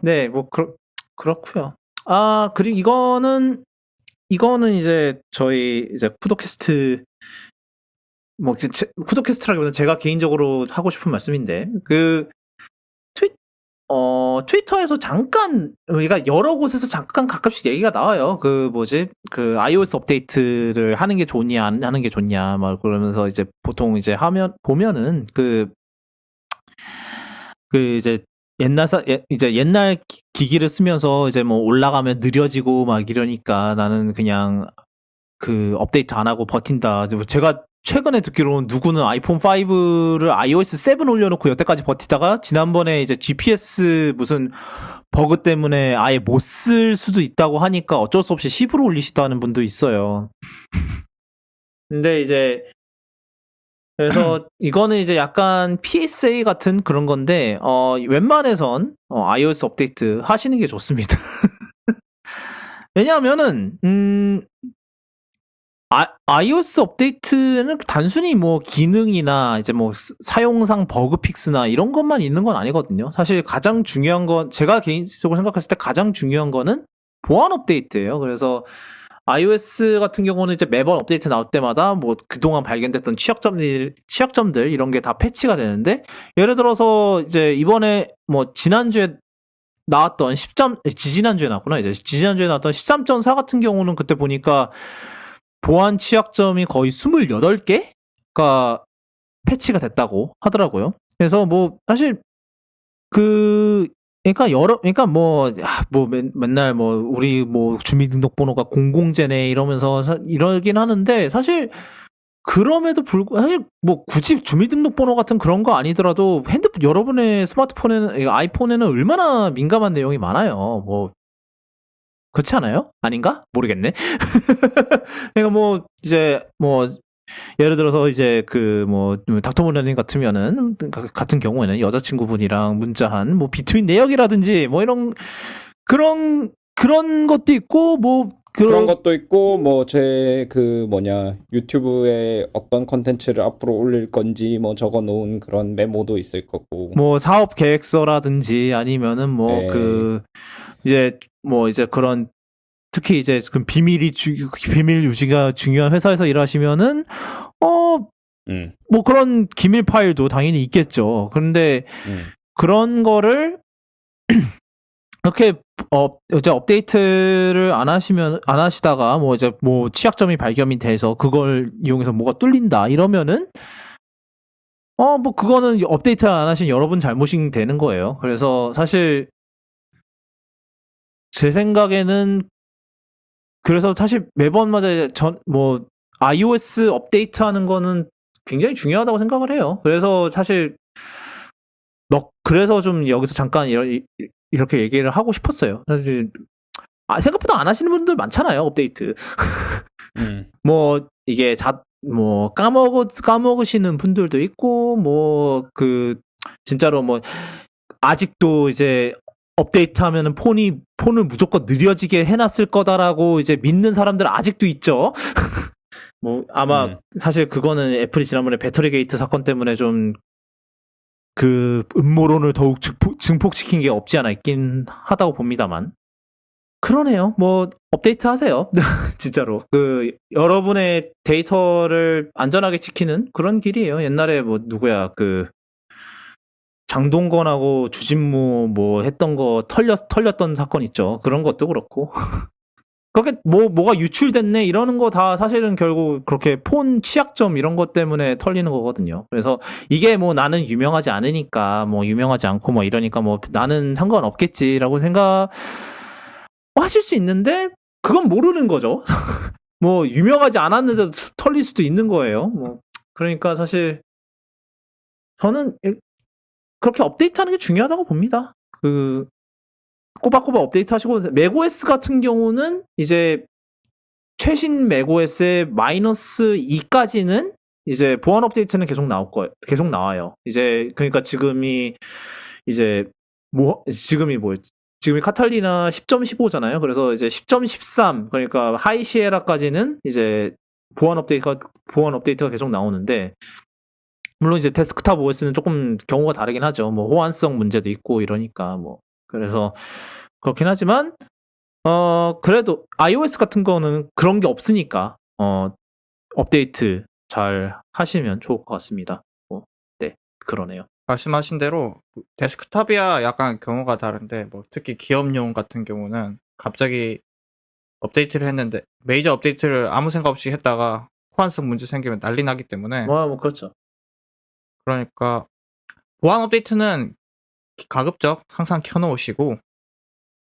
네, 뭐, 그렇고요. 그리고 이거는 이제 저희 이제 쿠도캐스트, 뭐, 쿠도캐스트라기보다 제가 개인적으로 하고 싶은 말씀인데, 트위, 트위터에서 잠깐, 그러니까 여러 곳에서 잠깐 가끔씩 얘기가 나와요. iOS 업데이트를 하는 게 좋냐, 안 하는 게 좋냐, 막 그러면서 이제 보통 이제 보면은 이제 이제 옛날 기기를 쓰면서 이제 뭐 올라가면 느려지고 막 이러니까 나는 그냥 업데이트 안 하고 버틴다. 제가 최근에 듣기로는 누구는 아이폰 5를 iOS 7 올려놓고 여태까지 버티다가 지난번에 이제 GPS 무슨 버그 때문에 아예 못 쓸 수도 있다고 하니까 어쩔 수 없이 10으로 올리시다는 분도 있어요. 근데 이제 그래서 이거는 이제 약간 PSA 같은 그런 건데 웬만해선 iOS 업데이트 하시는 게 좋습니다. 왜냐하면은 iOS 업데이트는 단순히 뭐 기능이나 이제 뭐 사용상 버그 픽스나 이런 것만 있는 건 아니거든요. 사실 가장 중요한 건 제가 개인적으로 생각했을 때 가장 중요한 거는 보안 업데이트예요. 그래서 iOS 같은 경우는 이제 매번 업데이트 나올 때마다 뭐 그동안 발견됐던 취약점들 이런 게 다 패치가 되는데 예를 들어서 이제 이번에 뭐 지난주에 나왔던 지지난주에 나왔구나. 이제 지지난주에 나왔던 13.4 같은 경우는 그때 보니까 보안 취약점이 거의 28개가 패치가 됐다고 하더라고요. 그래서 뭐 사실 그러니까 맨날 뭐 우리 뭐 주민등록번호가 공공재네 이러면서 이러긴 하는데 사실 그럼에도 불구하고 사실 뭐 굳이 주민등록번호 같은 그런 거 아니더라도 여러분의 스마트폰에는 아이폰에는 얼마나 민감한 내용이 많아요. 뭐 그렇지 않아요? 아닌가? 모르겠네. 그러니까 뭐 이제 뭐 예를 들어서 이제 닥터모니터님 같은 경우에는 여자친구분이랑 문자한 뭐 비트윈 내역이라든지 뭐 이런 그런 것도 있고 뭐 그런 것도 있고, 뭐, 유튜브에 어떤 컨텐츠를 앞으로 올릴 건지, 뭐, 적어 놓은 그런 메모도 있을 거고. 뭐 사업 계획서라든지 아니면은 네. 이제 그런 특히 이제 비밀 유지가 중요한 회사에서 일하시면은 어 음, 뭐 그런 기밀 파일도 당연히 있겠죠. 그런데 음, 그런 거를 이렇게 이제 업데이트를 안 하시다가 뭐 이제 뭐 취약점이 발견이 돼서 그걸 이용해서 뭐가 뚫린다 이러면은 뭐 그거는 업데이트 안 하신 여러분 잘못이 되는 거예요. 그래서 사실 제 생각에는 그래서 사실 매번마다 뭐 iOS 업데이트 하는 거는 굉장히 중요하다고 생각을 해요. 그래서 사실 그래서 좀 여기서 잠깐 이렇게 얘기를 하고 싶었어요. 사실 생각보다 안 하시는 분들 많잖아요, 업데이트. 음. 뭐 이게 뭐 까먹으시는 분들도 있고 진짜로 뭐 아직도 이제 업데이트하면은 폰을 무조건 느려지게 해놨을 거다라고 이제 믿는 사람들 아직도 있죠. 뭐 아마 음. 사실 그거는 애플이 지난번에 배터리 게이트 사건 때문에 좀 음모론을 더욱 증폭시킨 게 없지 않아 있긴 하다고 봅니다만. 그러네요. 뭐 업데이트 하세요. 진짜로. 여러분의 데이터를 안전하게 지키는 그런 길이에요. 옛날에 뭐 누구야 장동건하고 주진무 뭐 했던 거 털렸던 사건 있죠. 그런 것도 그렇고. 그게 뭐가 유출됐네 이러는 거 다 사실은 결국 그렇게 폰 취약점 이런 것 때문에 털리는 거거든요. 그래서 이게 뭐 나는 유명하지 않으니까 뭐 유명하지 않고 뭐 이러니까 뭐 나는 상관없겠지라고 생각하실 수 있는데 그건 모르는 거죠. 뭐 유명하지 않았는데도 털릴 수도 있는 거예요. 뭐 그러니까 사실 저는 그렇게 업데이트하는 게 중요하다고 봅니다. 꼬박꼬박 업데이트 하시고 맥OS 같은 경우는 이제 최신 맥OS의 마이너스 2까지는 이제 보안 업데이트는 계속 나올 거예요. 계속 나와요. 이제 그러니까 이제 지금이 카탈리나 10.15잖아요. 그래서 이제 10.13 그러니까 하이 시에라까지는 이제 보안 업데이트가 계속 나오는데 물론 이제 데스크탑 OS는 조금 경우가 다르긴 하죠. 뭐 호환성 문제도 있고 이러니까 뭐 그래서 그렇긴 하지만 그래도 iOS 같은 거는 그런 게 없으니까 업데이트 잘 하시면 좋을 것 같습니다. 네, 그러네요. 말씀하신 대로 데스크탑이야 약간 경우가 다른데 뭐 특히 기업용 같은 경우는 갑자기 업데이트를 했는데 메이저 업데이트를 아무 생각 없이 했다가 호환성 문제 생기면 난리 나기 때문에 뭐 그렇죠. 그러니까 보안 업데이트는 가급적 항상 켜놓으시고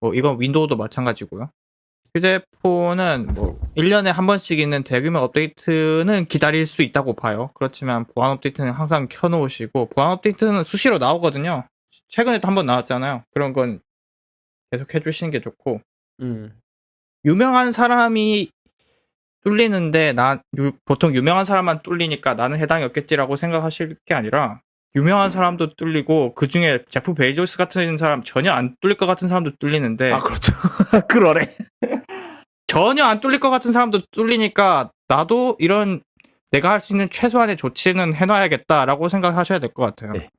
뭐 이건 윈도우도 마찬가지고요. 휴대폰은 뭐 1년에 한 번씩 있는 대규모 업데이트는 기다릴 수 있다고 봐요. 그렇지만 보안 업데이트는 항상 켜놓으시고 보안 업데이트는 수시로 나오거든요. 최근에도 한 번 나왔잖아요. 그런 건 계속 해주시는 게 좋고 유명한 사람이 뚫리는데 보통 유명한 사람만 뚫리니까 나는 해당이 없겠지라고 생각하실 게 아니라 유명한 사람도 뚫리고 그 중에 제프 베이조스 같은 사람 전혀 안 뚫릴 것 같은 사람도 뚫리는데 아 그렇죠. 그러네. 전혀 안 뚫릴 것 같은 사람도 뚫리니까 나도 이런 내가 할 수 있는 최소한의 조치는 해놔야겠다라고 생각하셔야 될 것 같아요. 네.